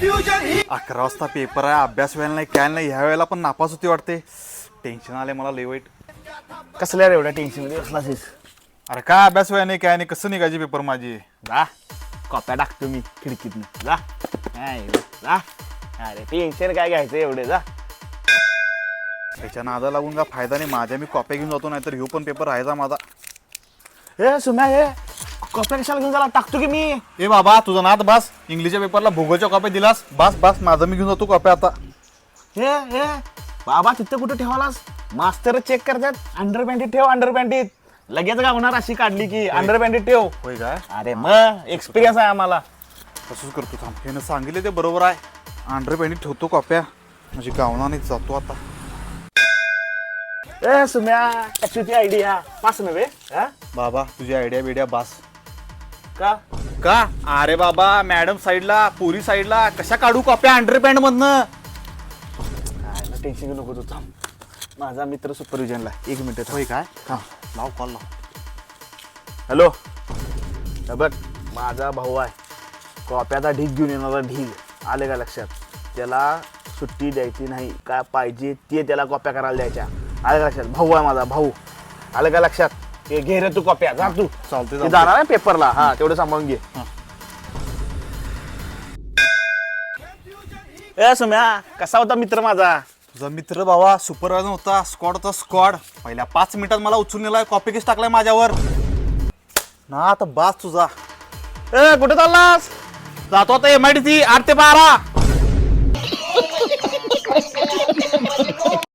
11 वाजता पेपर आहे, अभ्यास व्हायला नाही काय नाही, ह्या वेळेला पण नापास होती वाटते. टेन्शन आले मला लय वाईट. कसल्या रे एवढ्या टेन्शन मध्ये बसलास? अरे काय अभ्यास व्हायला नाही काय नाही, कसं निघायचे पेपर माझी. जा कॉप्या टाकतो मी खिडकीतनं. जा नाही जा. अरे टेन्शन काय घ्यायचं एवढे. जा त्याच्या नादा लागून का फायदा नाही, माझ्या मी कॉप्या घेऊन जातो, नाहीतर ह्यो पण पेपर राहायचा माझा. हे सुम्या हे कॉप्या कशाला घेऊन झाला? टाकतो की मी. ए बाबा तुझा नाद बस, इंग्लिशच्या पेपरला भूगोलच्या कॉप्या दिलास, बस बस माझं मी घेऊन जातो कॉप्या आता. हे हे बाबा तिथं कुठं ठेवालास? मास्तर चेक करतात. अंडर पॅन्टीत ठेव, अंडर पॅन्टीत. लगेच गावणार अशी काढली की अंडर पॅन्टीत ठेव. होय काय? अरे मग एक्सपिरियन्स आहे आम्हाला. तसंच करतो थांब, ह्यानं सांगितले ते बरोबर आहे. अंडर पॅन्टीत ठेवतो कॉप्या, म्हणजे गावनाने जातो आता. ए सुम्या कशी ती आयडिया पास नव्हे? बाबा तुझी आयडिया बिडिया बास का का? अरे बाबा मॅडम साईडला, पुरी साईडला, कशा काढू कॉप्या अंडर पॅन्ट मधनं? टेन्शन घेऊ नको तू. थांब, माझा मित्र सुपरविजनला. 1 मिनिट. होय काय? हा लाव कॉल लाव. हॅलो बघ, माझा भाऊ आहे, कॉप्याचा ढीग घेऊन येणारा ढीग. आले का लक्षात? त्याला सुट्टी द्यायची नाही, काय पाहिजे ते त्याला कॉप्या करायला द्यायच्या. आले का लक्षात? भाऊ आहे माझा भाऊ. आलं का लक्षात? ते घे रे तू कॉप्या. जा तू. चालते जाणार आहे पेपरला. हा तेवढं सांभाळून घे. ए सुम्या कसा होता मित्र माझा? तुझा मित्र बाबा सुपरवायझर होता, स्क्वॉड होता स्क्वॉड. पहिल्या 5 मिनिटात मला उचलून नेलाय, कॉपी केस टाकलाय माझ्यावर ना. आता बास तुझा. ए कुठे चाललास? जातो आता MIDC 8 ते 12.